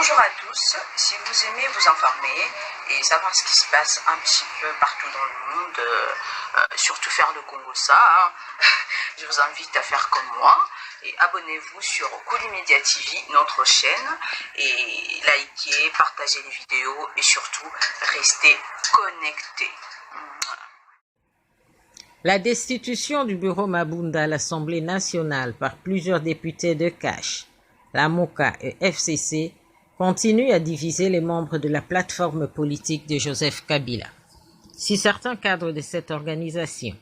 Bonjour à tous, si vous aimez vous informer et savoir ce qui se passe un petit peu partout dans le monde, surtout faire le Congo ça, je vous invite à faire comme moi et abonnez-vous sur Koulimedia TV, notre chaîne, et likez, partagez les vidéos et surtout restez connectés. La destitution du bureau Mabunda à l'Assemblée nationale par plusieurs députés de Cash, la MOCA et FCC continue à diviser les membres de la plateforme politique de Joseph Kabila. Si certains cadres de cette organisation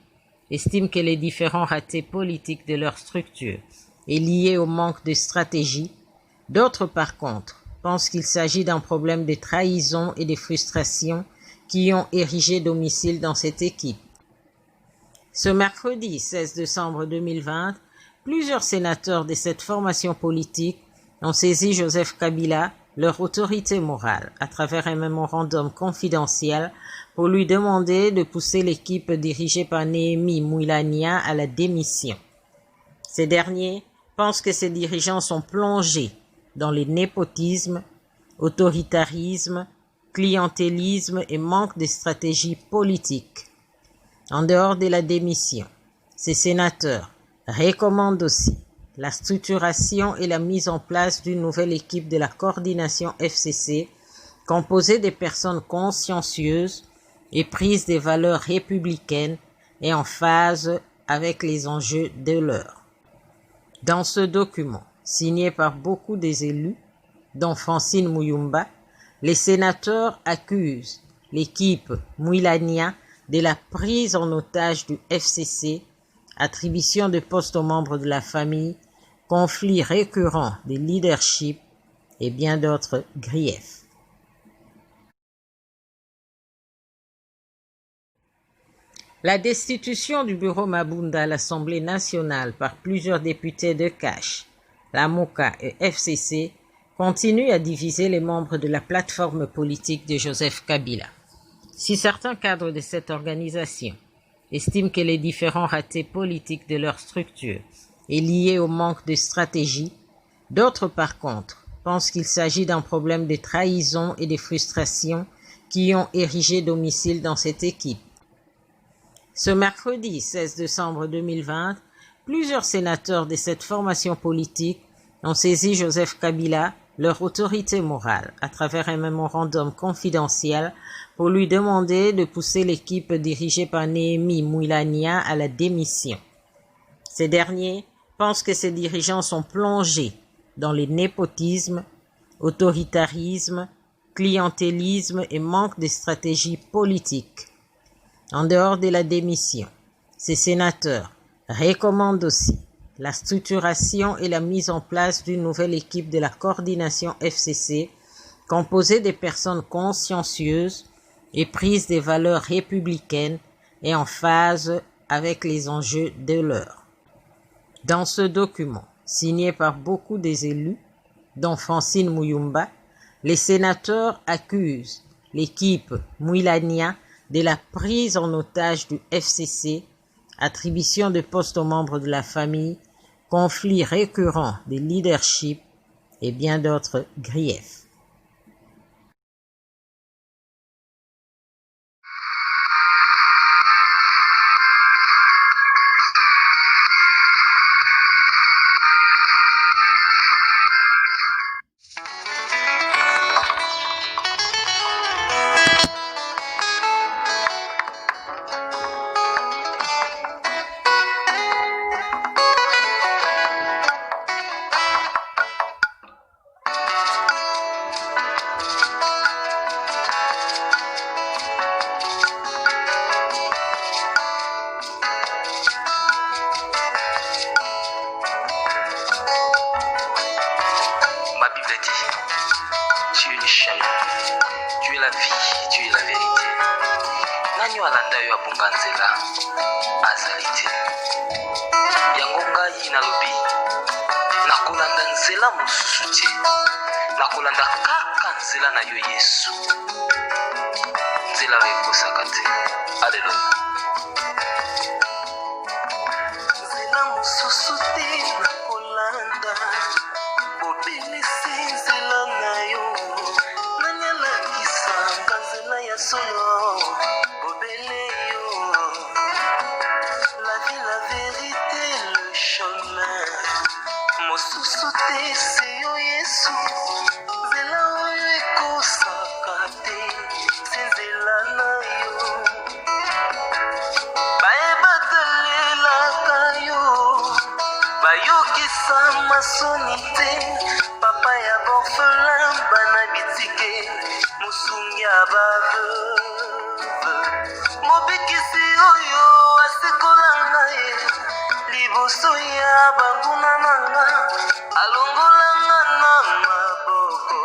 estiment que les différents ratés politiques de leur structure est lié au manque de stratégie, d'autres par contre pensent qu'il s'agit d'un problème de trahison et de frustration qui ont érigé domicile dans cette équipe. Ce mercredi 16 décembre 2020, plusieurs sénateurs de cette formation politique ont saisi Joseph Kabila, leur autorité morale, à travers un mémorandum confidentiel pour lui demander de pousser l'équipe dirigée par Néhémie Mouilania à la démission. Ces derniers pensent que ces dirigeants sont plongés dans le népotisme, autoritarisme, clientélisme et manque de stratégie politique. En dehors de la démission, ces sénateurs recommandent aussi la structuration et la mise en place d'une nouvelle équipe de la coordination FCC composée de personnes consciencieuses et prises des valeurs républicaines et en phase avec les enjeux de l'heure. Dans ce document, signé par beaucoup des élus, dont Francine Muyumba, les sénateurs accusent l'équipe Mouilania de la prise en otage du FCC, attribution de postes aux membres de la famille, conflits récurrents de leadership et bien d'autres griefs. La destitution du bureau Mabunda à l'Assemblée nationale par plusieurs députés de Cash, la MOCA et FCC continue à diviser les membres de la plateforme politique de Joseph Kabila. Si certains cadres de cette organisation estiment que les différents ratés politiques de leur structure est lié au manque de stratégie, d'autres par contre pensent qu'il s'agit d'un problème de trahison et de frustration qui ont érigé domicile dans cette équipe. Ce mercredi 16 décembre 2020, plusieurs sénateurs de cette formation politique ont saisi Joseph Kabila, leur autorité morale, à travers un mémorandum confidentiel pour lui demander de pousser l'équipe dirigée par Néhémie Mouilania à la démission. Ces derniers pensent que ces dirigeants sont plongés dans le népotisme, autoritarisme, clientélisme et manque de stratégie politique. En dehors de la démission, ces sénateurs recommandent aussi la structuration et la mise en place d'une nouvelle équipe de la coordination FCC composée de personnes consciencieuses et prises des valeurs républicaines et en phase avec les enjeux de l'heure. Dans ce document, signé par beaucoup des élus, dont Francine Muyumba, les sénateurs accusent l'équipe Mouilania de la prise en otage du FCC, attribution de postes aux membres de la famille, conflits récurrents de leadership et bien d'autres griefs. Tu es le chemin, tu es la vie, tu es la vérité. Nani walanda yo abunga nzela azali te. Yango ngai nalobi nakolanda nzela mosusu te, nakolanda kaka nzela na yo Yesu, nzela oyo ekosaka te. Alleluya. Nzela mosusu te nakolanda, bobimisi nzela na yo te seyo yesu nzela oyo ekosaka te se nzela na yo bayebatalelaka yo bayokisa masoni te papa ya borfelin bana bitike mosungi ya baveuve mobikisi oyo asikola ngai liboso ya banguna nanga alongolanga na maboko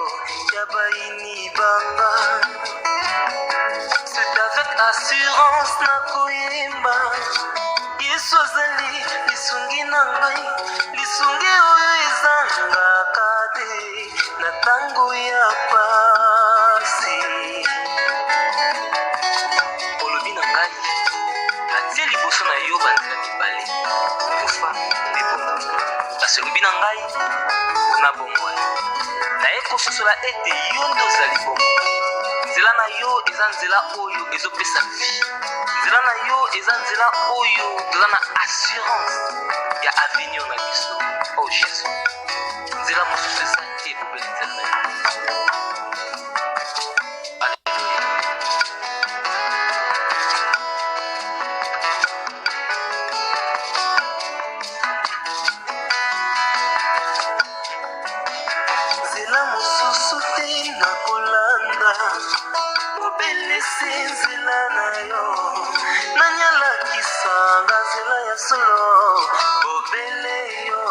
ya baini banga c'est avec assurance nakoyemba yesu azali lisungi na ngai lisungi oyo ezangaka te na ntango ya pasi olobi na ngai natie liboso na yo banzela mibale kufa mpe bomoi kasi olobi na ngai mpona bomoi naye kososola ete yo nde ozali bomoi nzela na yo eza nzela oyo ezopesa vi nzela na yo eza nzela oyo toza na assurance ya avenir na biso o jésus nzela mosusu eza te ebobeli nzela na yo nzela mosusu te nakolanda obelisi nzela na yo nanyalakisanga nzela ya solo obele yo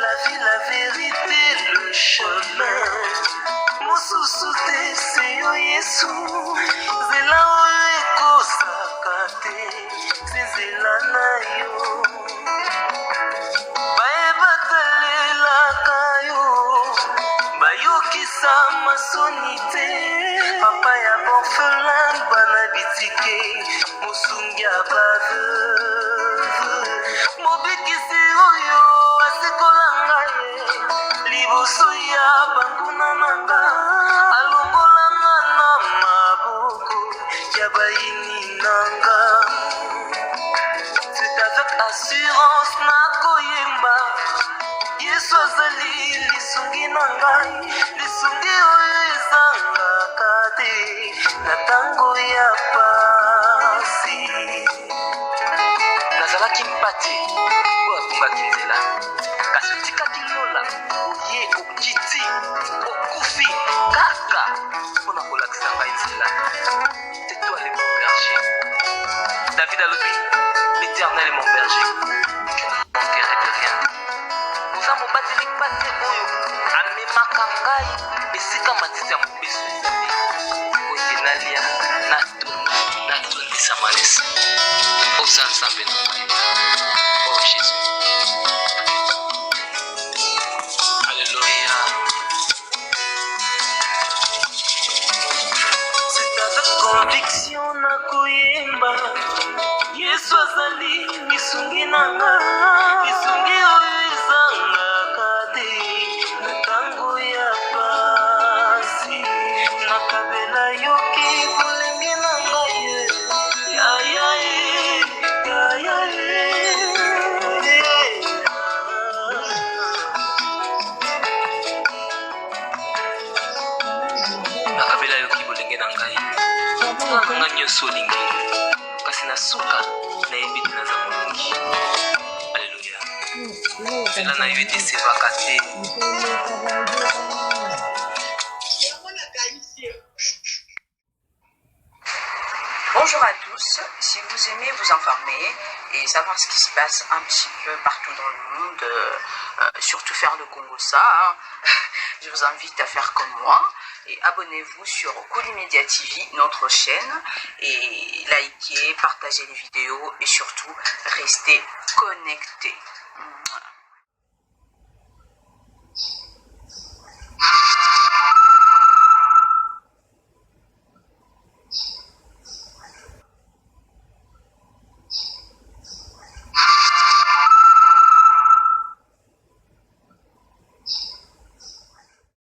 la vie la vérité le chemin mosusu te seyo yesu nzela oyo ekosaka te se nzela na yo bayebatalelaka yo bayokisa masoni te papa ya borfelin bana bitike mosungi ya baveuve mobikisi oyo asikola ngai liboso ya banguna nanga alongolanga na maboko ya baini nanga c'est avec assurance nakoyemba yesu azali lisungi na ngai lisungi oyo ezangaka te na ntango ya pasi nazalaki mpati oyo atungaki nzela kasi otikaki lola oye okiti okufi kaka mpona kolakisa ngai nzela c'est toi le mon berger david alobi l'éternel est mon berger je ne manquerai de rien oza mobateli mpate oyo amemaka ngai esika matiti ya mobeso ezali ote nalia natondisa malesa oza nzambe na ngai o jésus alléluia c'est avec conviction nakoyemba yesu azali lisungi na nga lisungi oyo ezangaka te na ntango ya pasi nakabela yoki bolembi na ngai nakabela yoki bolenge na ngai nanga nyonso olingi kasi na suka nayebi te naza molongi alleluya nzela na yo etesevaka te Bonjour à tous, si vous aimez vous informer et savoir ce qui se passe un petit peu partout dans le monde, surtout faire le Congo ça, je vous invite à faire comme moi et abonnez-vous sur Koulimedia TV, notre chaîne, et likez, partagez les vidéos et surtout restez connectés.